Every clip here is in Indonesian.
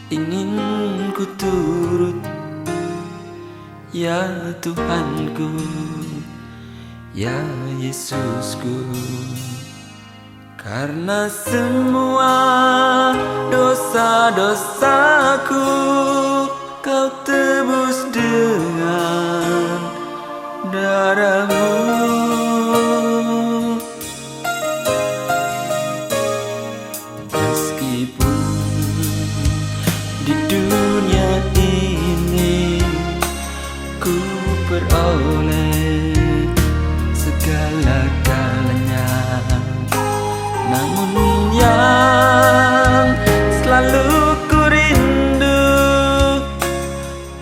ingin ku turut, ya Tuhanku, ya Yesusku. Karena semua dosa-dosaku Kau tebus dengan darah-Mu. Meskipun di dunia ini ku peroleh segala-galanya, namun yang selalu ku rindu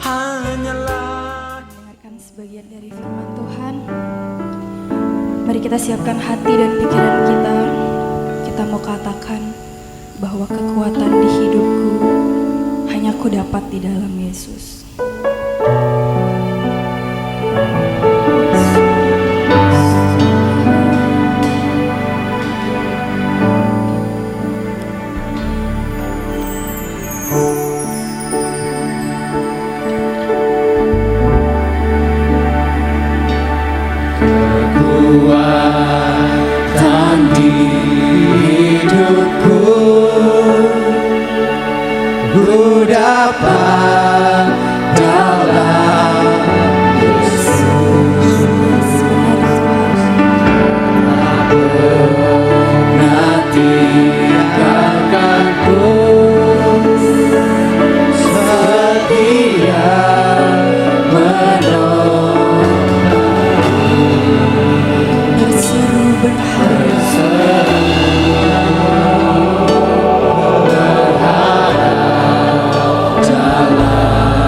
hanyalah. Mendengarkan sebagian dari firman Tuhan, mari kita siapkan hati dan pikiran kita. Kita mau katakan bahwa kekuatan di hidupku hanya ku dapat di dalam Yesus. Kekuatan di hidupku ku dapat dalam Yesus. Tak pernah tinggalkanku, setia Berseru berharap dalam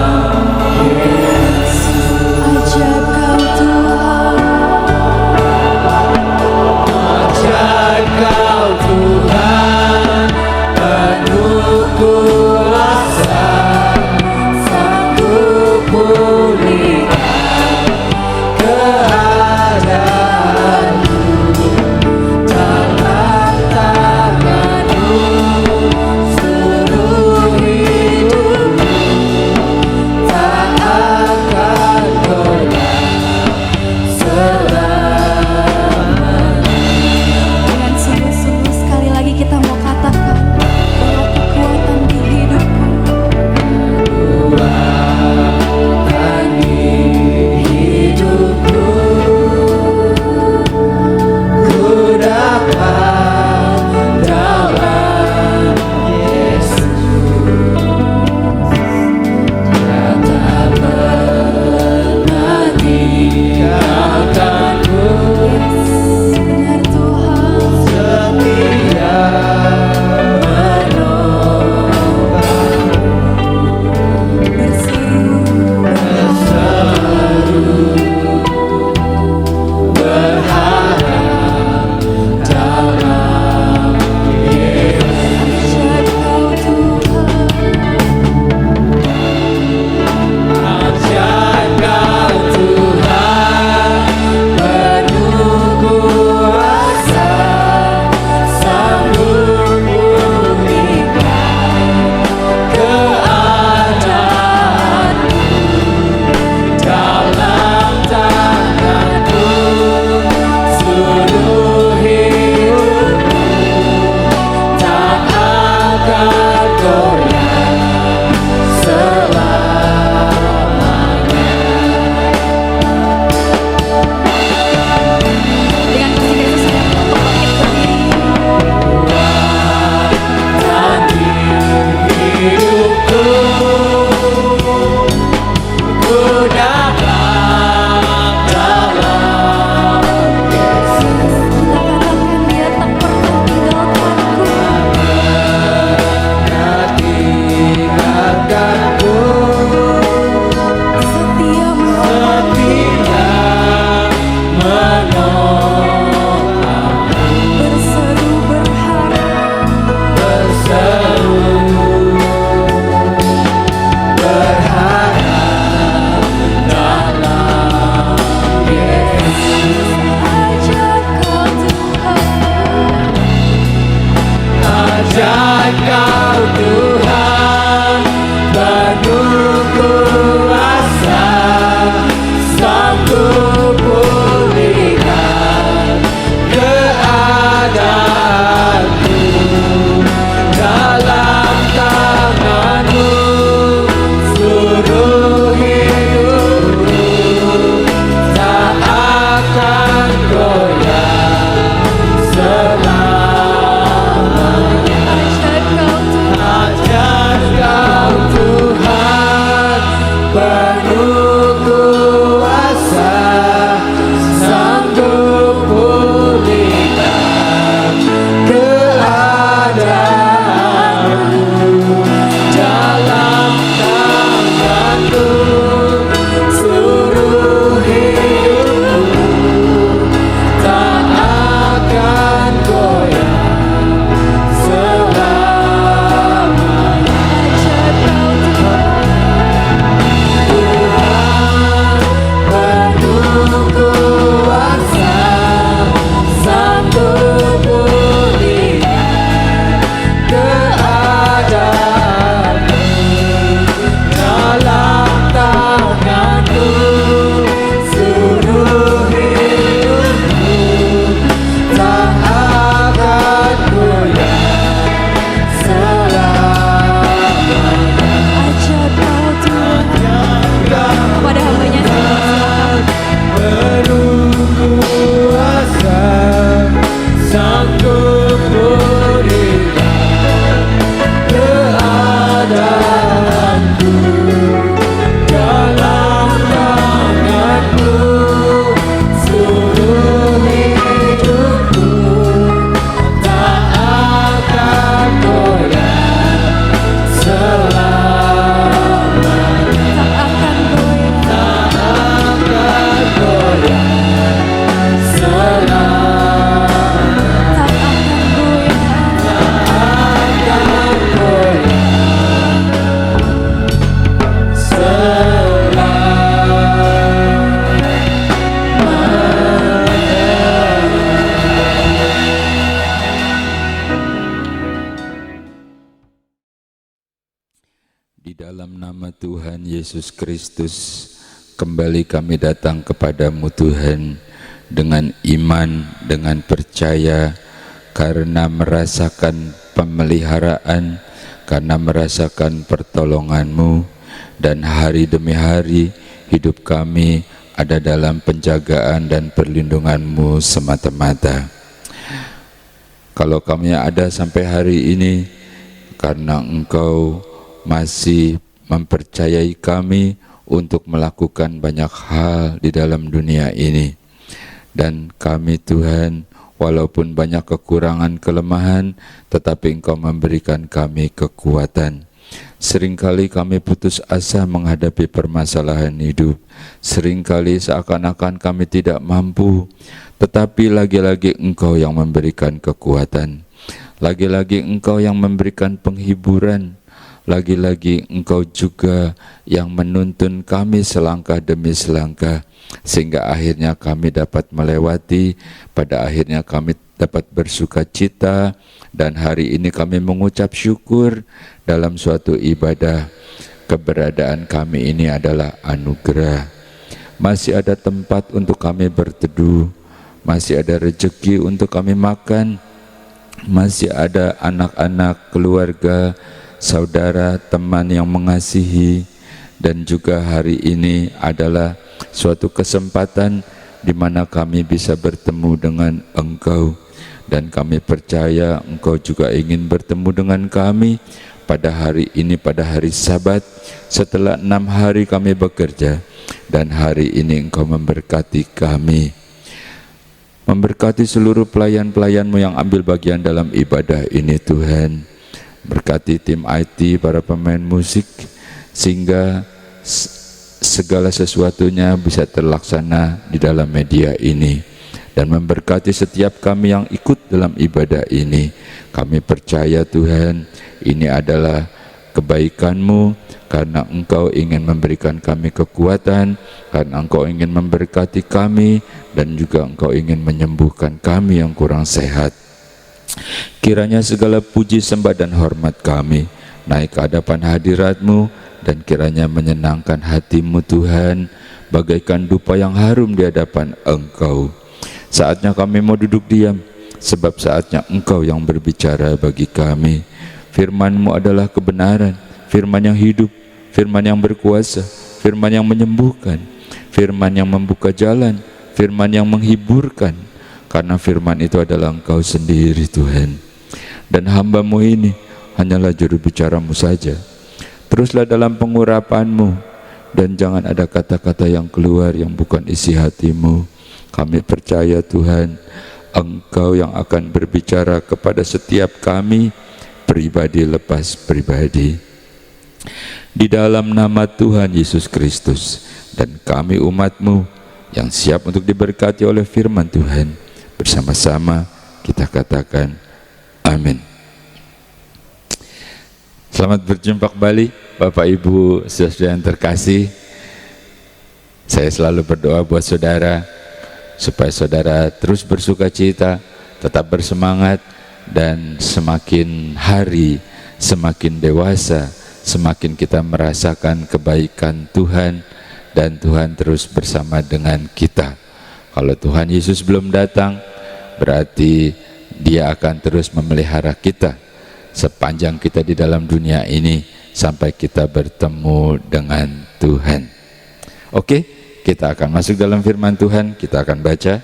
Di dalam nama Tuhan Yesus Kristus, kembali kami datang kepadamu Tuhan, dengan iman, dengan percaya, karena merasakan pemeliharaan, karena merasakan pertolongan-Mu, dan hari demi hari hidup kami ada dalam penjagaan dan perlindungan-Mu semata-mata. Kalau kami ada sampai hari ini, karena Engkau masih mempercayai kami untuk melakukan banyak hal di dalam dunia ini. Dan kami Tuhan, walaupun banyak kekurangan, kelemahan, tetapi Engkau memberikan kami kekuatan. Seringkali kami putus asa menghadapi permasalahan hidup. Seringkali seakan-akan kami tidak mampu, tetapi lagi-lagi Engkau yang memberikan kekuatan. Lagi-lagi Engkau yang memberikan penghiburan. Lagi-lagi Engkau juga yang menuntun kami selangkah demi selangkah, sehingga akhirnya kami dapat melewati, pada akhirnya kami dapat bersuka cita, dan hari ini kami mengucap syukur dalam suatu ibadah. Keberadaan kami ini adalah anugerah. Masih ada tempat untuk kami berteduh, masih ada rezeki untuk kami makan, masih ada anak-anak, keluarga, saudara, teman yang mengasihi. Dan juga hari ini adalah suatu kesempatan di mana kami bisa bertemu dengan Engkau, dan kami percaya Engkau juga ingin bertemu dengan kami pada hari ini, pada hari Sabat, setelah 6 hari kami bekerja, dan hari ini Engkau memberkati kami, memberkati seluruh pelayan-pelayan-Mu yang ambil bagian dalam ibadah ini Tuhan. Berkati tim IT, para pemain musik, sehingga segala sesuatunya bisa terlaksana di dalam media ini. Dan memberkati setiap kami yang ikut dalam ibadah ini. Kami percaya Tuhan, ini adalah kebaikan-Mu, karena Engkau ingin memberikan kami kekuatan, karena Engkau ingin memberkati kami, dan juga Engkau ingin menyembuhkan kami yang kurang sehat. Kiranya segala puji, sembah, dan hormat kami naik ke hadapan hadirat-Mu, dan kiranya menyenangkan hati-Mu Tuhan, bagaikan dupa yang harum di hadapan Engkau. Saatnya kami mau duduk diam, sebab saatnya Engkau yang berbicara bagi kami. Firman-Mu adalah kebenaran, firman yang hidup, firman yang berkuasa, firman yang menyembuhkan, firman yang membuka jalan, firman yang menghiburkan. Karena firman itu adalah Engkau sendiri Tuhan. Dan hamba-Mu ini hanyalah juru bicara-Mu saja. Teruslah dalam pengurapan-Mu, dan jangan ada kata-kata yang keluar yang bukan isi hati-Mu. Kami percaya Tuhan, Engkau yang akan berbicara kepada setiap kami, pribadi lepas pribadi. Di dalam nama Tuhan Yesus Kristus, dan kami umat-Mu yang siap untuk diberkati oleh firman Tuhan, bersama-sama kita katakan amin. Selamat berjumpa kembali Bapak Ibu saudara yang terkasih. Saya selalu berdoa buat saudara, supaya saudara terus bersuka cita, tetap bersemangat, dan semakin hari semakin dewasa, semakin kita merasakan kebaikan Tuhan, dan Tuhan terus bersama dengan kita. Kalau Tuhan Yesus belum datang, berarti Dia akan terus memelihara kita sepanjang kita di dalam dunia ini, sampai kita bertemu dengan Tuhan. Oke, kita akan masuk dalam firman Tuhan. Kita akan baca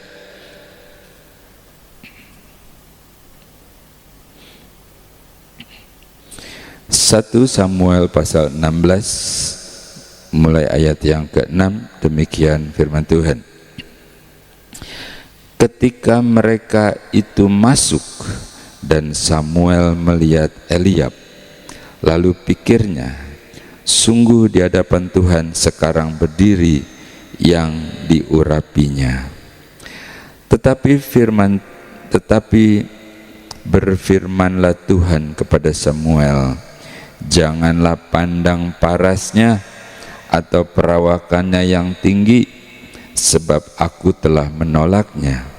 Satu Samuel pasal 16 mulai ayat yang ke-6. Demikian firman Tuhan. Ketika mereka itu masuk dan Samuel melihat Eliab, lalu pikirnya, sungguh di hadapan Tuhan sekarang berdiri yang diurapinya. Tetapi berfirmanlah Tuhan kepada Samuel, janganlah pandang parasnya atau perawakannya yang tinggi, sebab aku telah menolaknya.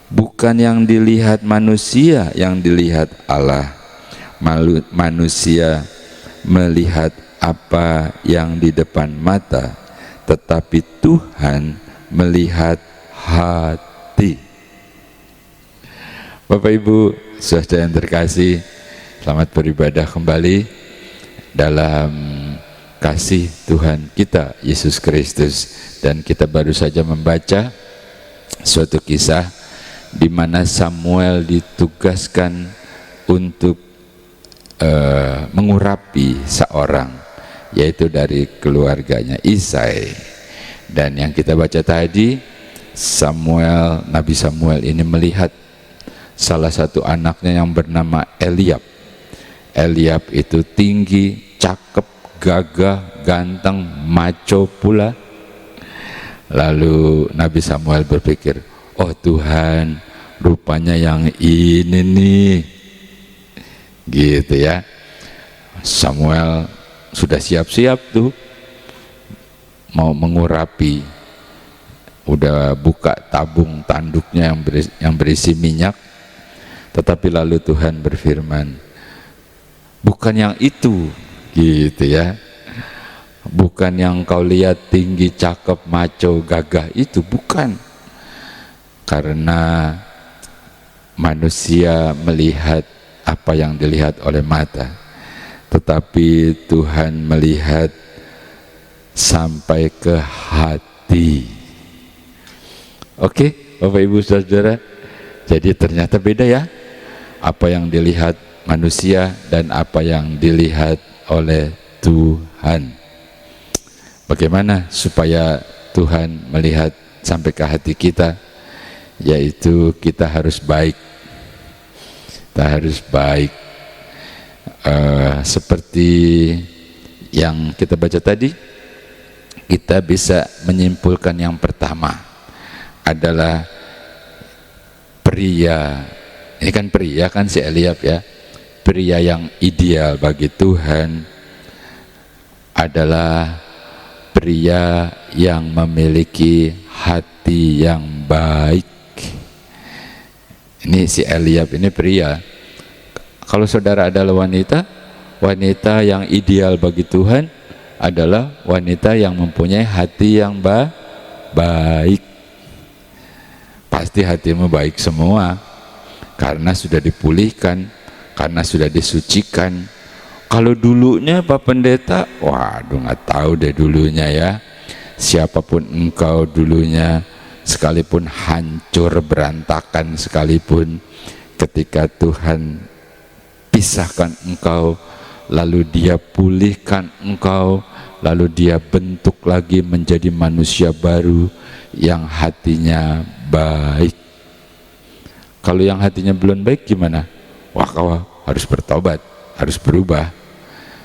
Bukan yang dilihat manusia, yang dilihat Allah. Manusia melihat apa yang di depan mata, tetapi Tuhan melihat hati. Bapak Ibu, saudara yang terkasih, selamat beribadah kembali dalam kasih Tuhan kita Yesus Kristus. Dan kita baru saja membaca suatu kisah di mana Samuel ditugaskan untuk mengurapi seorang, yaitu dari keluarganya Isai. Dan yang kita baca tadi, Nabi Samuel ini melihat salah satu anaknya yang bernama Eliab. Eliab itu tinggi, cakep, gagah, ganteng, maco pula. Lalu Nabi Samuel berpikir, oh Tuhan, rupanya yang ini nih, gitu ya. Samuel sudah siap-siap tuh mau mengurapi, udah buka tabung tanduknya yang berisi minyak. Tetapi lalu Tuhan berfirman, bukan yang itu, gitu ya. Bukan yang kau lihat tinggi, cakep, maco, gagah, itu bukan. Karena manusia melihat apa yang dilihat oleh mata, tetapi Tuhan melihat sampai ke hati. Oke, Bapak Ibu Saudara, jadi ternyata beda ya, apa yang dilihat manusia dan apa yang dilihat oleh Tuhan. Bagaimana supaya Tuhan melihat sampai ke hati kita? Yaitu kita harus baik. Kita harus baik, seperti yang kita baca tadi. Kita bisa menyimpulkan yang pertama adalah pria, ini kan pria kan si Eliab ya, pria yang ideal bagi Tuhan adalah pria yang memiliki hati yang baik. Ini si Eliab ini pria. Kalau saudara adalah wanita, wanita yang ideal bagi Tuhan adalah wanita yang mempunyai hati yang baik. Pasti hatimu baik semua, karena sudah dipulihkan, karena sudah disucikan. Kalau dulunya Pak Pendeta, waduh nggak tahu deh dulunya ya. Siapapun engkau dulunya, sekalipun hancur berantakan sekalipun, ketika Tuhan pisahkan engkau, lalu Dia pulihkan engkau, lalu Dia bentuk lagi menjadi manusia baru yang hatinya baik. Kalau yang hatinya belum baik gimana? Wah, kau harus bertobat, harus berubah,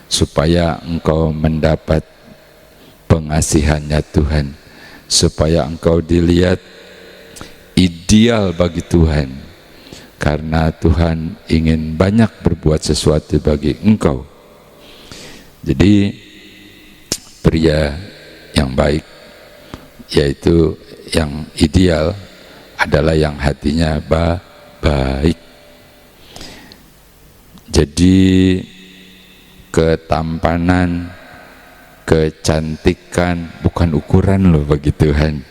supaya engkau mendapat pengasihannya Tuhan, supaya engkau dilihat ideal bagi Tuhan, karena Tuhan ingin banyak berbuat sesuatu bagi engkau. Jadi pria yang baik, yaitu yang ideal, adalah yang hatinya baik. Jadi ketampanan, kecantikan bukan ukuran loh bagi Tuhan.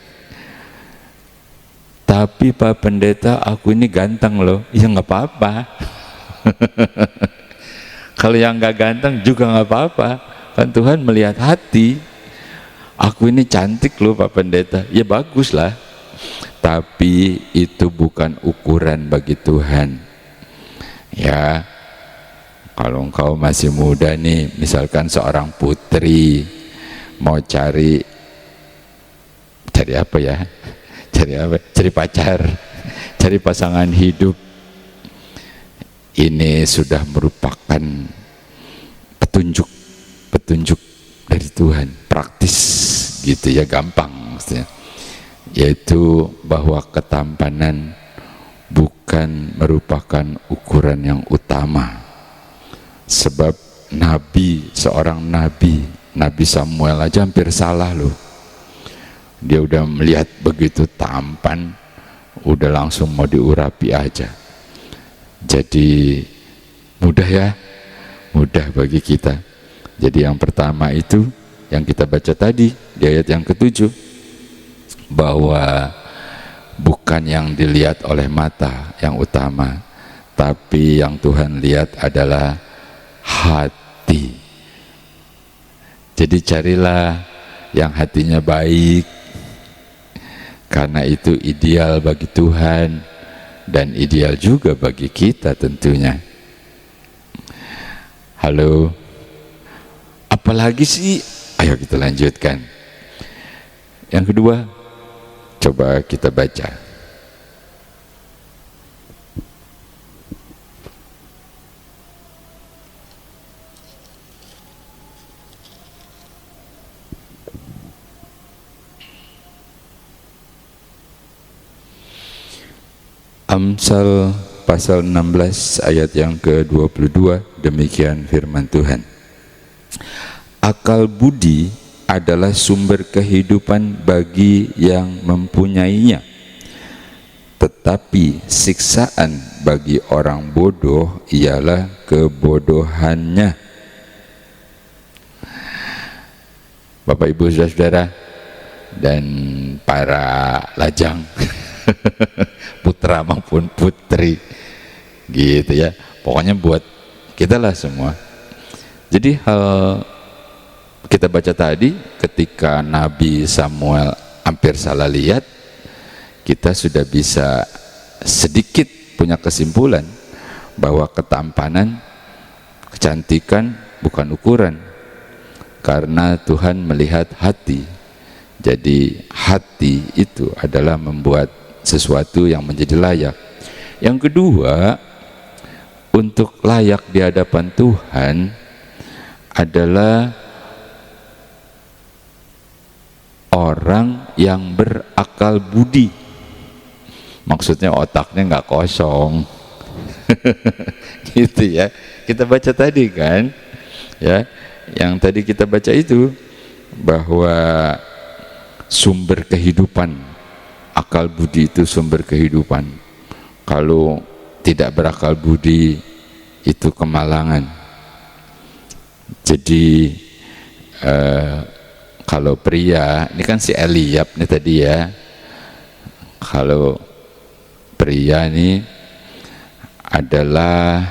Tapi Pak Pendeta, aku ini ganteng loh. Ya nggak apa-apa. Kalau yang nggak ganteng juga nggak apa-apa. Kan Tuhan melihat hati. Aku ini cantik loh Pak Pendeta. Ya bagus lah. Tapi itu bukan ukuran bagi Tuhan. Ya, kalau engkau masih muda nih, misalkan seorang putri mau cari apa ya? Cari pacar, cari pasangan hidup. Ini sudah merupakan petunjuk dari Tuhan, praktis gitu ya, gampang maksudnya. Yaitu bahwa ketampanan bukan merupakan ukuran yang utama. Sebab seorang Nabi Samuel aja hampir salah loh. Dia udah melihat begitu tampan, udah langsung mau diurapi aja. Jadi mudah ya, mudah bagi kita. Jadi yang pertama itu yang kita baca tadi di ayat yang ke-7, bahwa bukan yang dilihat oleh mata yang utama, tapi yang Tuhan lihat adalah hati. Jadi carilah yang hatinya baik, karena itu ideal bagi Tuhan dan ideal juga bagi kita tentunya. Halo, apalagi sih? Ayo kita lanjutkan. Yang kedua, coba kita baca. Amsal pasal 16 ayat yang ke-22, demikian firman Tuhan. Akal budi adalah sumber kehidupan bagi yang mempunyainya, tetapi siksaan bagi orang bodoh ialah kebodohannya. Bapak, Ibu, Saudara, dan para lajang putra maupun putri, gitu ya, pokoknya buat kita lah semua. Jadi hal kita baca tadi, ketika Nabi Samuel hampir salah lihat, kita sudah bisa sedikit punya kesimpulan bahwa ketampanan, kecantikan bukan ukuran, karena Tuhan melihat hati. Jadi hati itu adalah membuat sesuatu yang menjadi layak. Yang kedua, untuk layak di hadapan Tuhan adalah orang yang berakal budi. Maksudnya otaknya nggak kosong. Gitu ya. Kita baca tadi kan, ya, yang tadi kita baca itu bahwa sumber kehidupan, akal budi itu sumber kehidupan. Kalau tidak berakal budi itu kemalangan. Jadi kalau pria, ini kan si Eliab nih tadi ya, kalau pria ini adalah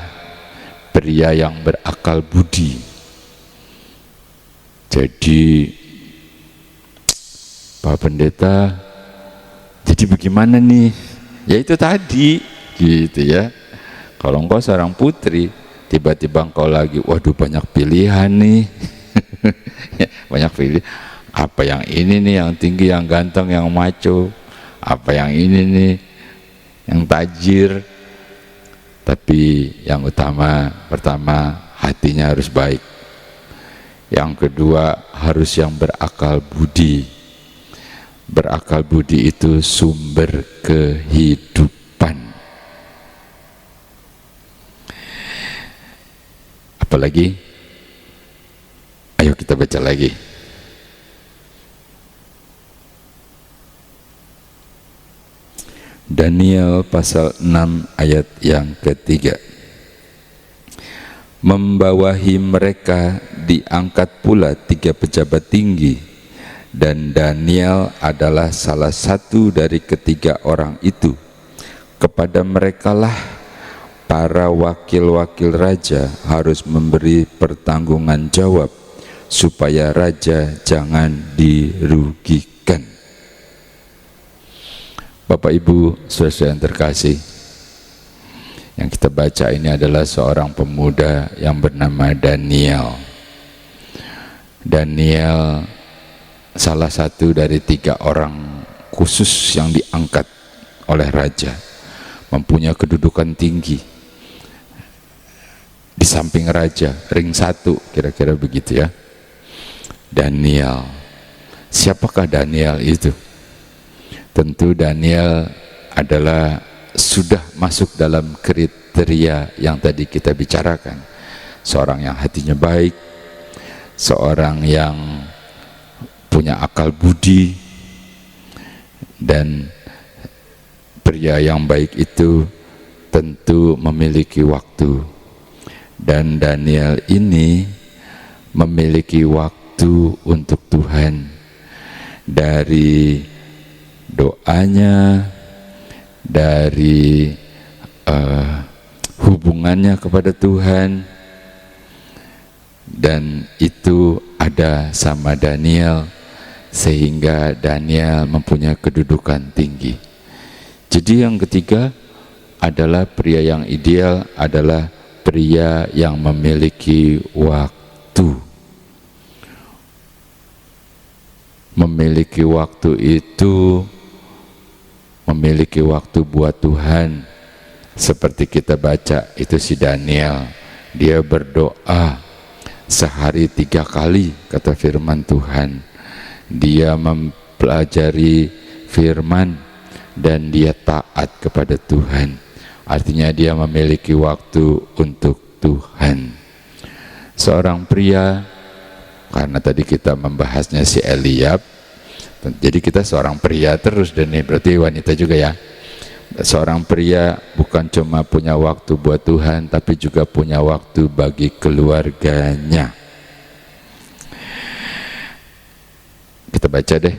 pria yang berakal budi. Jadi Pak Pendeta, jadi bagaimana nih? Ya itu tadi, gitu ya. Kalau engkau seorang putri, tiba-tiba engkau lagi, waduh banyak pilihan nih. Banyak pilihan. Apa yang ini nih, yang tinggi, yang ganteng, yang maco. Apa yang ini nih, yang tajir. Tapi yang utama, pertama hatinya harus baik. Yang kedua harus yang berakal budi. Berakal budi itu sumber kehidupan. Apalagi? Ayo kita baca lagi. Daniel pasal 6 ayat yang ketiga. Membawahi mereka diangkat pula 3 pejabat tinggi, dan Daniel adalah salah satu dari ketiga orang itu. Kepada merekalah para wakil-wakil raja harus memberi pertanggungan jawab, supaya raja jangan dirugikan. Bapak, Ibu, saudara yang terkasih, yang kita baca ini adalah seorang pemuda yang bernama Daniel. Daniel salah satu dari 3 orang khusus yang diangkat oleh raja, mempunyai kedudukan tinggi di samping raja, ring 1, kira-kira begitu ya. Daniel, siapakah Daniel itu? Tentu Daniel adalah sudah masuk dalam kriteria yang tadi kita bicarakan. Seorang yang hatinya baik, seorang yang punya akal budi, dan pria yang baik itu tentu memiliki waktu. Dan Daniel ini memiliki waktu untuk Tuhan, dari doanya, dari hubungannya kepada Tuhan. Dan itu ada sama Daniel, sehingga Daniel mempunyai kedudukan tinggi. Jadi yang ketiga adalah pria yang ideal adalah pria yang memiliki waktu. Memiliki waktu itu memiliki waktu buat Tuhan. Seperti kita baca itu si Daniel, dia berdoa sehari 3 kali, kata firman Tuhan. Dia mempelajari firman dan dia taat kepada Tuhan. Artinya dia memiliki waktu untuk Tuhan. Seorang pria, karena tadi kita membahasnya si Eliab, jadi kita seorang pria terus, dan ini berarti wanita juga ya. Seorang pria bukan cuma punya waktu buat Tuhan, tapi juga punya waktu bagi keluarganya. Kita baca deh.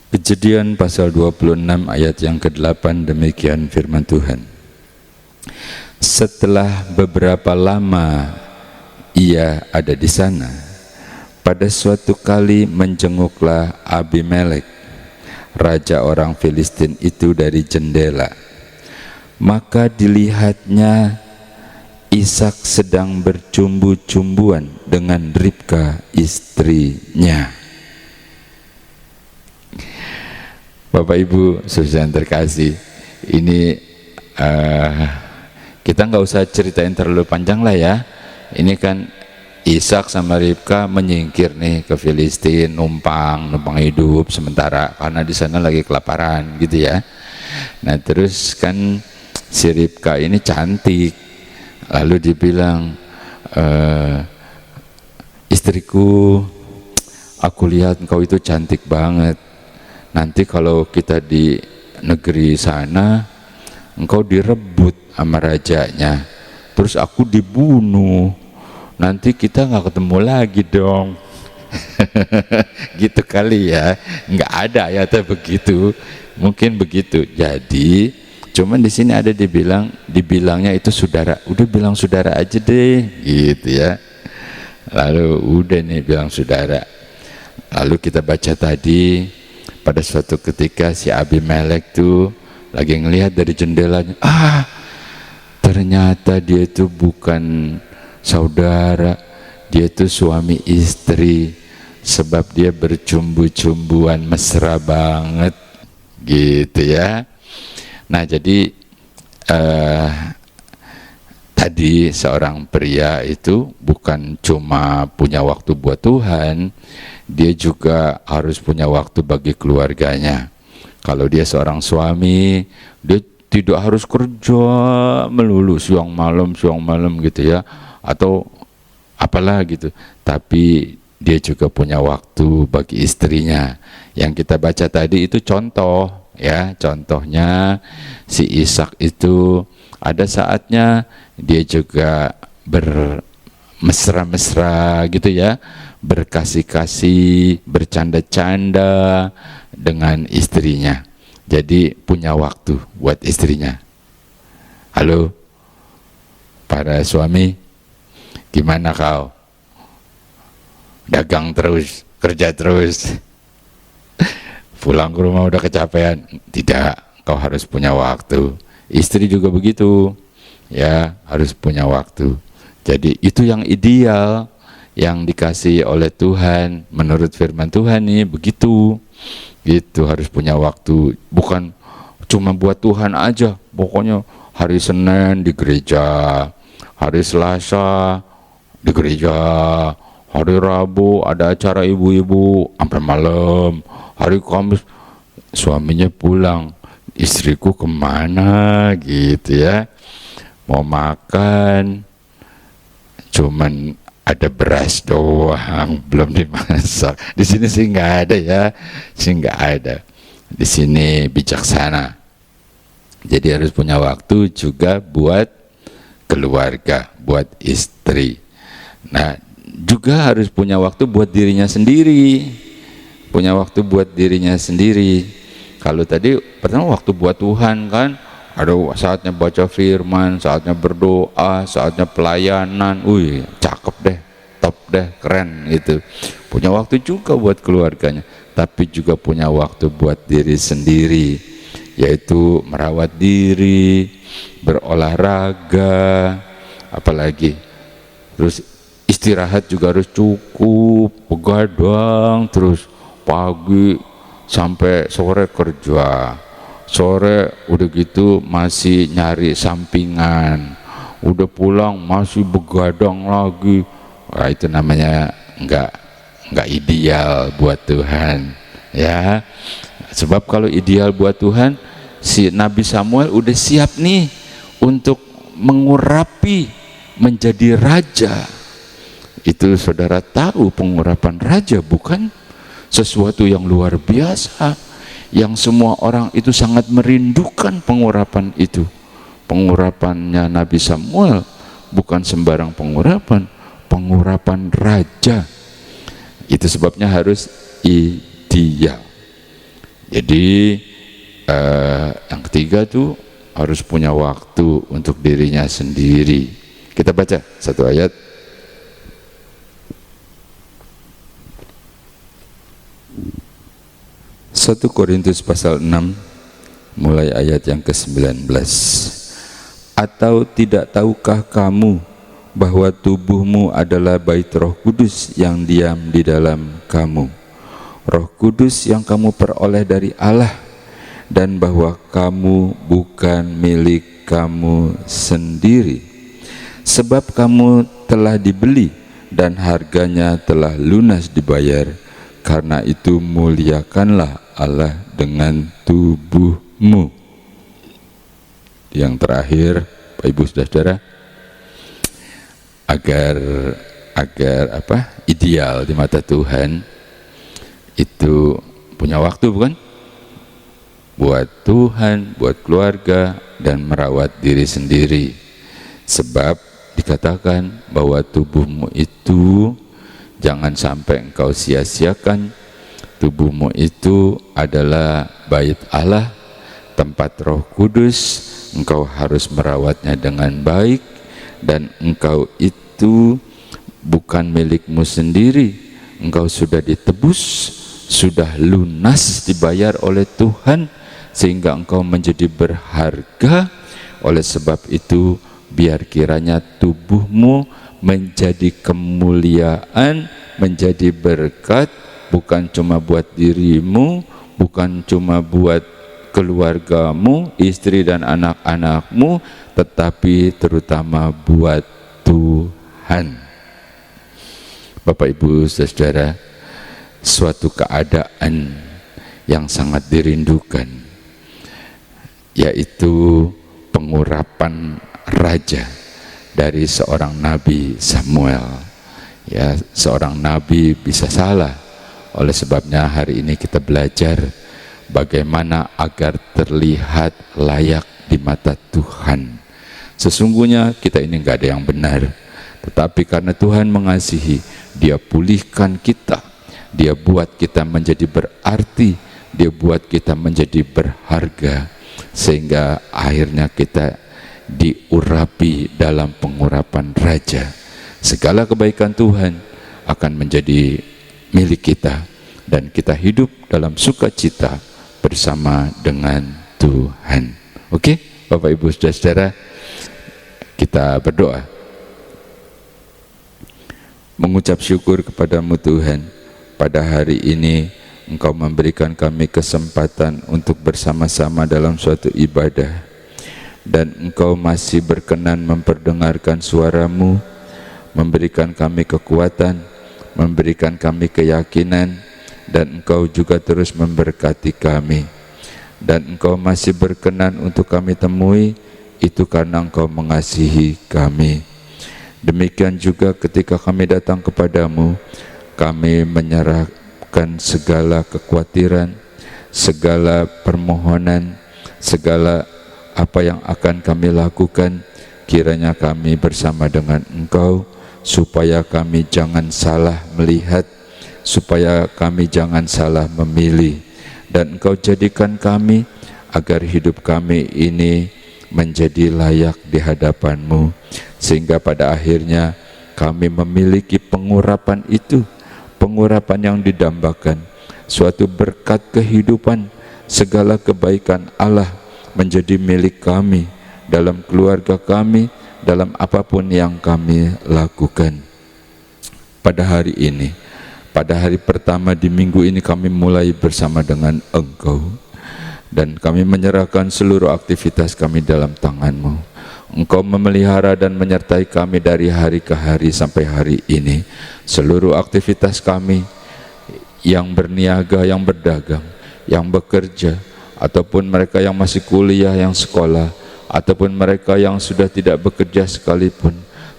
Kejadian pasal 26 ayat yang ke-8, demikian firman Tuhan. Setelah beberapa lama ia ada di sana, pada suatu kali menjenguklah Abimelek, raja orang Filistin itu, dari jendela. Maka dilihatnya Ishak sedang bercumbu-cumbuan dengan Ribka istrinya. Bapak Ibu saudara yang terkasih, ini kita nggak usah ceritain terlalu panjang lah ya. Ini kan Ishak sama Ribka menyingkir nih ke Filistin, numpang hidup sementara karena di sana lagi kelaparan gitu ya. Nah terus kan si Ribka ini cantik, lalu dibilang, istriku, aku lihat engkau itu cantik banget. Nanti kalau kita di negeri sana, engkau direbut sama rajanya, terus aku dibunuh. Nanti kita nggak ketemu lagi dong. Gitu kali ya, nggak ada ayatnya begitu, mungkin begitu. Jadi cuman di sini ada dibilangnya itu saudara, udah bilang saudara aja deh gitu ya. Lalu udah nih bilang saudara. Lalu kita baca tadi, pada suatu ketika si Abimelek tuh lagi ngelihat dari jendelanya, ternyata dia itu bukan saudara, dia itu suami istri, sebab dia bercumbu-cumbuan mesra banget gitu ya. Nah jadi tadi seorang pria itu bukan cuma punya waktu buat Tuhan, dia juga harus punya waktu bagi keluarganya. Kalau dia seorang suami, dia tidak harus kerja melulu siang malam gitu ya, atau apalah gitu, tapi dia juga punya waktu bagi istrinya. Yang kita baca tadi itu contoh ya, contohnya si Ishak itu ada saatnya dia juga bermesra-mesra gitu ya, berkasih-kasih, bercanda-canda dengan istrinya. Jadi punya waktu buat istrinya. Halo para suami, gimana kau? Dagang terus, kerja terus, pulang ke rumah udah kecapean? Tidak, kau harus punya waktu. Istri juga begitu ya, harus punya waktu. Jadi itu yang ideal, yang dikasih oleh Tuhan menurut firman Tuhan nih, begitu gitu, harus punya waktu. Bukan cuma buat Tuhan aja, pokoknya hari Senin di gereja, hari Selasa di gereja, hari Rabu ada acara ibu-ibu sampai malam, hari Kamis suaminya pulang, istriku kemana gitu ya, mau makan cuman ada beras doang, belum dimasak. Di sini sih nggak ada ya, sih nggak ada. Di sini bijaksana. Jadi harus punya waktu juga buat keluarga, buat istri. Nah, juga harus punya waktu buat dirinya sendiri. Punya waktu buat dirinya sendiri. Kalau tadi pertama waktu buat Tuhan kan, ada saatnya baca firman, saatnya berdoa, saatnya pelayanan. Cakep deh, top deh, keren gitu. Punya waktu juga buat keluarganya, tapi juga punya waktu buat diri sendiri, yaitu merawat diri, berolahraga, apalagi. Terus istirahat juga harus cukup, begadang terus pagi sampai sore kerja, sore udah gitu masih nyari sampingan, udah pulang masih begadang lagi. Wah, itu namanya enggak ideal buat Tuhan, ya. Sebab kalau ideal buat Tuhan, si Nabi Samuel udah siap nih untuk mengurapi menjadi raja. Itu saudara tahu, pengurapan raja bukan sesuatu yang luar biasa, yang semua orang itu sangat merindukan pengurapan itu. Pengurapannya Nabi Samuel bukan sembarang pengurapan, pengurapan raja. Itu sebabnya harus ideal. Jadi yang ketiga tuh harus punya waktu untuk dirinya sendiri. Kita baca satu ayat. 1 Korintus pasal 6 mulai ayat yang ke-19. Atau tidak tahukah kamu bahwa tubuhmu adalah bait Roh Kudus yang diam di dalam kamu, Roh Kudus yang kamu peroleh dari Allah, dan bahwa kamu bukan milik kamu sendiri, sebab kamu telah dibeli dan harganya telah lunas dibayar. Karena itu muliakanlah Allah dengan tubuhmu. Yang terakhir, Pak Ibu Saudara, agar ideal di mata Tuhan itu punya waktu, bukan? Buat Tuhan, buat keluarga, dan merawat diri sendiri. Sebab dikatakan bahwa tubuhmu itu jangan sampai engkau sia-siakan. Tubuhmu itu adalah bait Allah, tempat Roh Kudus. Engkau harus merawatnya dengan baik, dan engkau itu bukan milikmu sendiri. Engkau sudah ditebus, sudah lunas dibayar oleh Tuhan, sehingga engkau menjadi berharga. Oleh sebab itu, biar kiranya tubuhmu menjadi kemuliaan, menjadi berkat, bukan cuma buat dirimu, bukan cuma buat keluargamu, istri dan anak-anakmu, tetapi terutama buat Tuhan. Bapak Ibu Saudara, suatu keadaan yang sangat dirindukan, yaitu pengurapan raja dari seorang Nabi Samuel. Ya, seorang nabi bisa salah. Oleh sebabnya hari ini kita belajar bagaimana agar terlihat layak di mata Tuhan. Sesungguhnya kita ini nggak ada yang benar, tetapi karena Tuhan mengasihi, Dia pulihkan kita, Dia buat kita menjadi berarti, Dia buat kita menjadi berharga, sehingga akhirnya kita diurapi dalam pengurapan raja. Segala kebaikan Tuhan akan menjadi milik kita, dan kita hidup dalam sukacita bersama dengan Tuhan. Oke, Bapak Ibu Saudara, kita berdoa. Mengucap syukur kepadamu Tuhan, pada hari ini Engkau memberikan kami kesempatan untuk bersama-sama dalam suatu ibadah, dan Engkau masih berkenan memperdengarkan suara-Mu, memberikan kami kekuatan, memberikan kami keyakinan, dan Engkau juga terus memberkati kami. Dan Engkau masih berkenan untuk kami temui, itu karena Engkau mengasihi kami. Demikian juga ketika kami datang kepadamu, kami menyerahkan segala kekhawatiran, segala permohonan, segala apa yang akan kami lakukan, kiranya kami bersama dengan Engkau, supaya kami jangan salah melihat, supaya kami jangan salah memilih, dan Engkau jadikan kami agar hidup kami ini menjadi layak di hadapan-Mu, sehingga pada akhirnya kami memiliki pengurapan itu, pengurapan yang didambakan, suatu berkat kehidupan, segala kebaikan Allah menjadi milik kami, dalam keluarga kami, dalam apapun yang kami lakukan. Pada hari ini, pada hari pertama di minggu ini, kami mulai bersama dengan Engkau, dan kami menyerahkan seluruh aktivitas kami dalam tangan-Mu. Engkau memelihara dan menyertai kami dari hari ke hari sampai hari ini. Seluruh aktivitas kami, yang berniaga, yang berdagang, yang bekerja, ataupun mereka yang masih kuliah, yang sekolah, ataupun mereka yang sudah tidak bekerja sekalipun,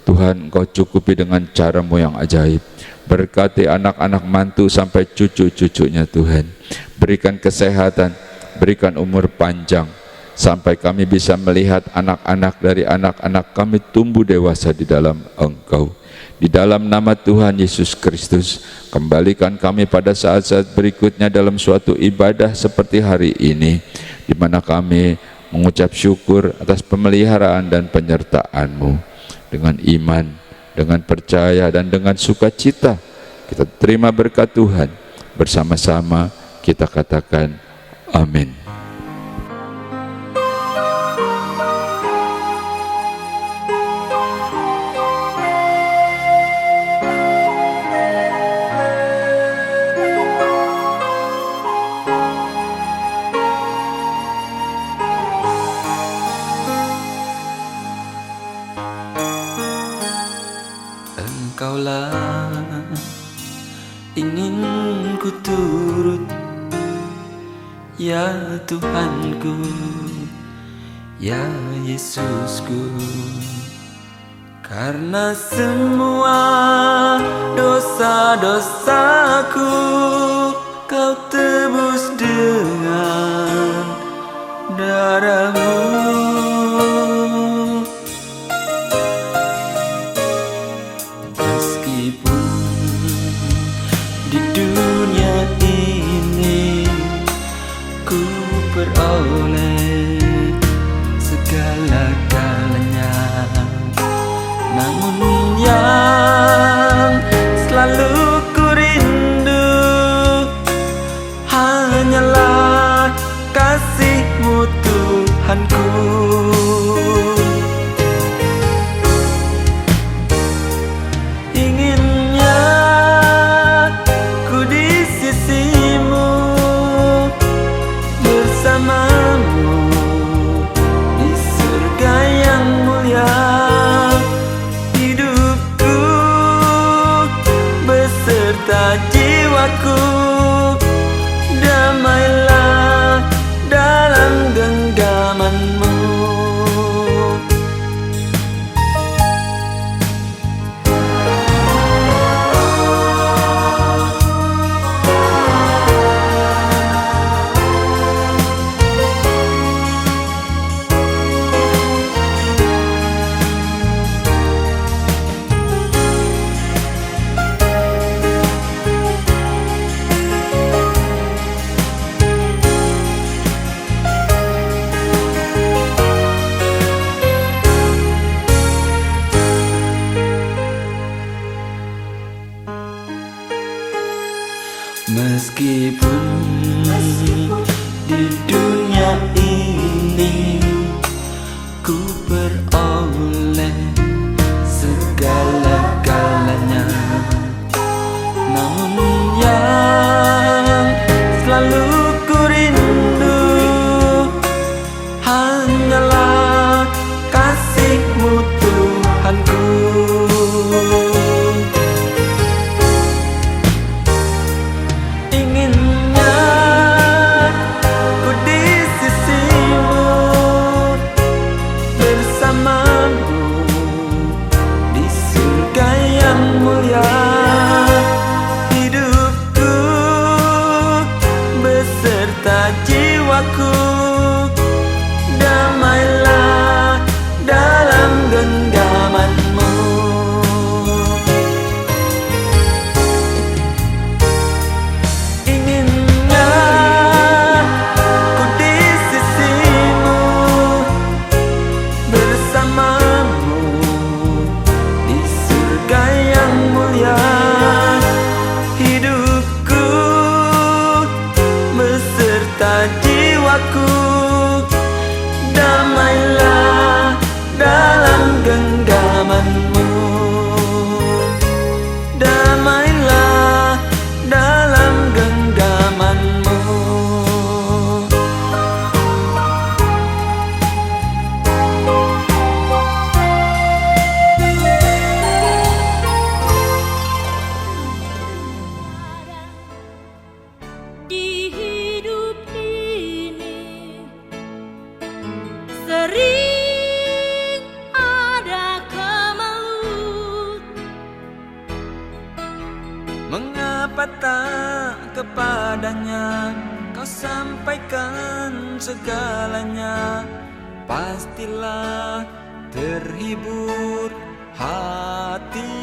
Tuhan, Engkau cukupi dengan cara-Mu yang ajaib. Berkati anak-anak mantu sampai cucu-cucunya Tuhan. Berikan kesehatan, berikan umur panjang, sampai kami bisa melihat anak-anak dari anak-anak kami tumbuh dewasa di dalam Engkau. Di dalam nama Tuhan Yesus Kristus, kembalikan kami pada saat-saat berikutnya dalam suatu ibadah seperti hari ini, di mana kami mengucap syukur atas pemeliharaan dan penyertaan-Mu. Dengan iman, dengan percaya, dan dengan sukacita kita terima berkat Tuhan. Bersama-sama kita katakan amin. Engkaulah ingin ku turut, ya Tuhanku, ya Yesusku. Karena semua dosa-dosaku Kau tebus dengan darah-Mu. Di dunia ini ku peroleh segala-galanya, namun yang selalu ku rindu hanyalah kasih-Mu Tuhanku. Di surga yang mulia, hidupku beserta jiwaku damailah dalam genggaman-Mu. Meskipun di dunia ini ku peroleh segala-galanya, namun yang selalu ku rindu hanyalah kasih-Mu Tuhanku. Inginnya ku di sisi Mengapa tak kepadanya kau sampaikan segalanya? Pastilah terhibur hati.